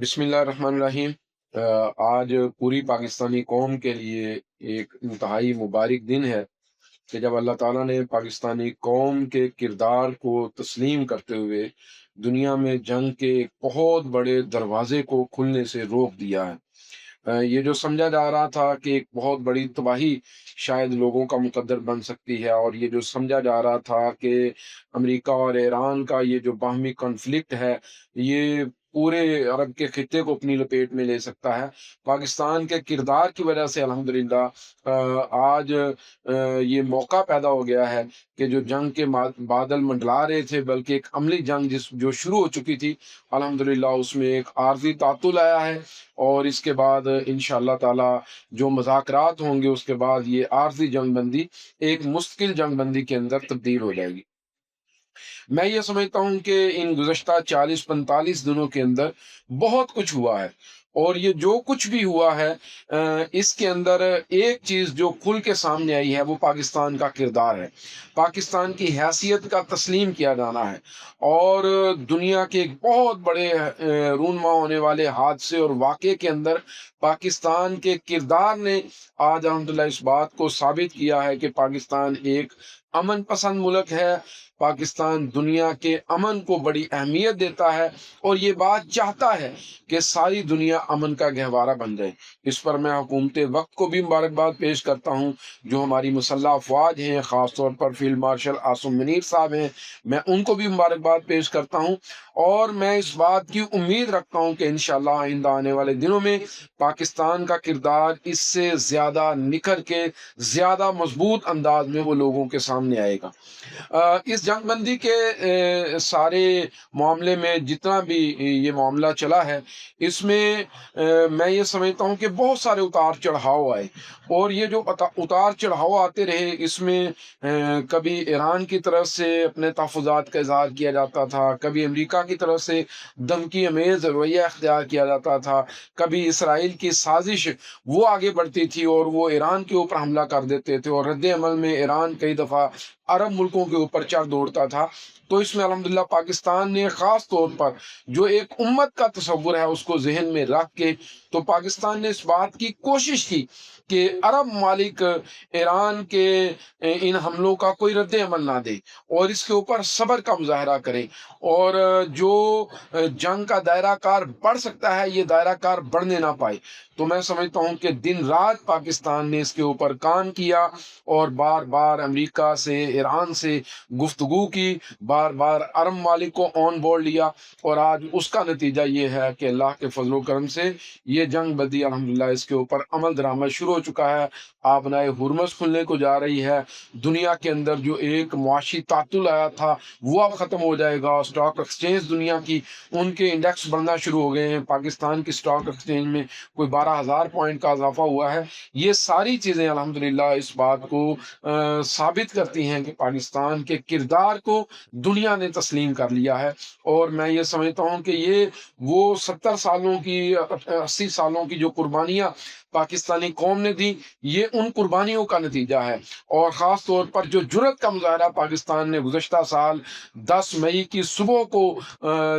बिस्मिल्लाह रहमान रहीम। आज पूरी पाकिस्तानी कौम के लिए एक इंतहाई मुबारक दिन है कि जब अल्लाह ताला ने पाकिस्तानी कौम के किरदार को तस्लीम करते हुए दुनिया में जंग के एक बहुत बड़े दरवाजे को खुलने से रोक दिया है। ये जो समझा जा रहा था कि एक बहुत बड़ी तबाही शायद लोगों का मुकद्दर बन सकती है, और ये जो समझा जा रहा था कि अमेरिका और ईरान का ये जो बाहमी कॉन्फ्लिक्ट है, ये पूरे अरब के खित्ते को अपनी लपेट में ले सकता है। पाकिस्तान के किरदार की वजह से अल्हम्दुलिल्लाह आज ये मौका पैदा हो गया है कि जो जंग के बादल मंडला रहे थे, बल्कि एक अमली जंग जो शुरू हो चुकी थी, अल्हम्दुलिल्लाह उसमें एक आर्जी तातुल आया है। और इसके बाद इंशाअल्लाह ताला जो मुज़ाकरात होंगे, उसके बाद ये आर्ज़ी जंगबंदी एक मुस्तकिल जंगबंदी के अंदर तब्दील हो जाएगी। मैं ये समझता हूँ कि इन गुज़श्ता 40-45 दिनों के अंदर बहुत कुछ हुआ है, और ये जो कुछ भी हुआ है इसके अंदर एक चीज़ जो खुल के सामने आई है वो पाकिस्तान का किरदार है। पाकिस्तान की हैसियत का तस्लीम किया जाना है, और दुनिया के एक बहुत बड़े रूनमा होने वाले हादसे और वाक़े के अंदर पाकिस्तान के किरदार ने आज अल्हम्दुलिल्लाह इस बात को साबित किया है कि पाकिस्तान एक अमन पसंद मुल्क है। पाकिस्तान दुनिया के अमन को बड़ी अहमियत देता है, और ये बात चाहता है कि सारी दुनिया अमन का गहवारा बन जाए। इस पर मैं हुकूमत वक्त को भी मुबारकबाद पेश करता हूँ। जो हमारी मुसल्लह अफवाज हैं, ख़ास तौर पर फील्ड मार्शल आसिम मुनीर साहब हैं, मैं उनको भी मुबारकबाद पेश करता हूँ। और मैं इस बात की उम्मीद रखता हूँ कि इंशाअल्लाह आइंदा आने वाले दिनों में पाकिस्तान का किरदार इससे ज़्यादा निखर के ज़्यादा मजबूत अंदाज में वो लोगों के सामने आएगा। इस जंगबंदी के सारे मामले में जितना भी ये मामला चला है, इसमें मैं ये समझता हूँ कि बहुत सारे उतार चढ़ाव आए, और ये जो उतार चढ़ाव आते रहे, इसमें कभी ईरान की तरफ से अपने तहफ़्फ़ुज़ात का इज़हार किया जाता था, कभी अमेरिका की तरफ से धमकी अमेज़ रवैया इख्तियार किया जाता था, कभी इसराइल की साजिश वो आगे बढ़ती थी और वो ईरान के ऊपर हमला कर देते थे, और रद्द अमल में ईरान कई दफ़ा अरब मुल्कों के ऊपर चढ़ दौड़ता था। तो इसमें अल्हम्दुलिल्लाह पाकिस्तान ने ख़ास तौर पर जो एक उम्मत का तसव्वुर है उसको ज़हन में रख के, तो पाकिस्तान ने इस बात की कोशिश की कि अरब ममालिक ईरान के इन हमलों का कोई रद्द अमल ना दे, और इसके ऊपर सब्र का मुज़ाहरा करें, और जो जंग का दायरा कार बढ़ सकता है, ये दायरा कार बढ़ने ना पाए। तो मैं समझता हूँ कि दिन रात पाकिस्तान ने इसके ऊपर काम किया, और बार बार अमेरिका से, ईरान से गुफ्तगू की, बार बार अरब ममालिक को ऑन बोर्ड लिया, और आज उसका नतीजा ये है कि अल्लाह के फजल करम से ये जंग बदी अल्हम्दुलिल्लाह इसके ऊपर अमल दरामद शुरू हो चुका है। आबनाए हुर्मस खुलने को जा रही है। दुनिया के अंदर जो एक मुआशी तातुल आया था वो अब ख़त्म हो जाएगा। स्टॉक एक्सचेंज दुनिया की, उनके इंडेक्स बढ़ना शुरू हो गए हैं। पाकिस्तान की स्टॉक एक्सचेंज में कोई 12,000 पॉइंट का इजाफा हुआ है। ये सारी चीज़ें अल्हम्दुलिल्लाह इस बात को साबित करती हैं कि पाकिस्तान के किरदार को दुनिया ने तस्लीम कर लिया है। और मैं ये समझता हूँ कि ये वो 70 सालों की 80 सालों की जो कुर्बानियाँ पाकिस्तानी कौम ने दी, ये उन कुर्बानियों का नतीजा है। और ख़ास तौर पर जो जुर्रत का मुज़ाहरा पाकिस्तान ने गुज़श्ता साल 10 मई की सुबह को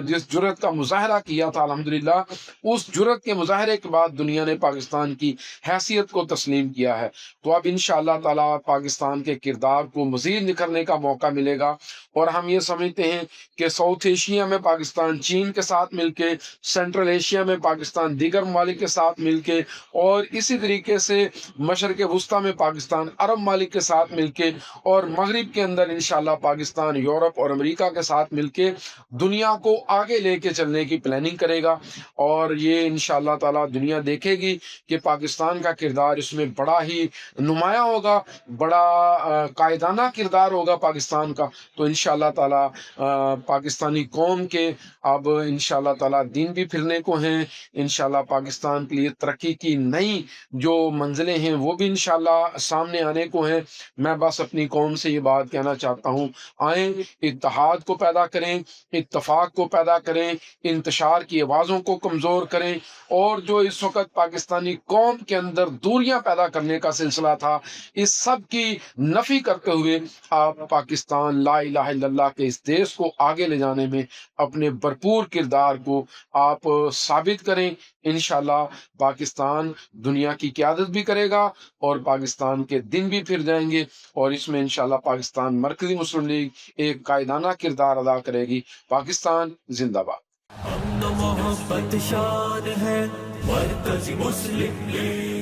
जिस जुर्रत का मुज़ाहरा किया था, अल्हम्दुलिल्लाह उस जुर्रत के मुज़ाहरे के बाद दुनिया ने पाकिस्तान की हैसियत को तस्लीम किया है। तो अब इंशाअल्लाह ताला पाकिस्तान के किरदार को मज़ीद निखरने का मौका मिलेगा। और हम ये समझते हैं कि साउथ एशिया में पाकिस्तान चीन के साथ मिलके, सेंट्रल एशिया में पाकिस्तान दीगर ममालिक के साथ मिलके, और इसी तरीके से मशरक़ वुस्ता में पाकिस्तान अरब ममालिक के साथ मिलके, और मगरिब के अंदर इंशाअल्लाह पाकिस्तान यूरोप और अमेरिका के साथ मिलके दुनिया को आगे लेके चलने की प्लानिंग करेगा। और ये इंशाअल्लाह ताला दुनिया देखेगी कि पाकिस्तान का किरदार इसमें बड़ा ही नुमायाँ होगा, बड़ा कायदाना किरदार होगा पाकिस्तान का। तो इंशाअल्लाह ताला पाकिस्तानी कौम के अब इंशाअल्लाह ताला दिन भी फिरने को हैं। इंशाअल्लाह पाकिस्तान के लिए तरक्की की नई जो मंजिलें हैं वो भी इंशाअल्लाह सामने आने को हैं। मैं बस अपनी कौम से ये बात कहना चाहता हूँ, आएँ इत्तेहाद को पैदा करें, इत्तफाक को पैदा करें, इंतशार की आवाज़ों को कमज़ोर करें, और जो इस वक़्त पाकिस्तानी कौम के अंदर दूरियां पैदा करने का सिलसिला था, इस सब की नफ़ी करते हुए आप पाकिस्तान ला इलाहा इल्लल्लाह تاکہ اس دیش کو آگے لے جانے میں اپنے بھرپور کردار کو آپ ثابت کریں۔ انشاءاللہ پاکستان دنیا کی قیادت بھی کرے گا اور پاکستان کے دن بھی پھر جائیں گے، اور اس میں انشاءاللہ پاکستان مرکزی مسلم لیگ ایک قائدانہ کردار ادا کرے گی۔ پاکستان زندہ باد۔ محبت شان ہے مرکزی مسلم لیگ۔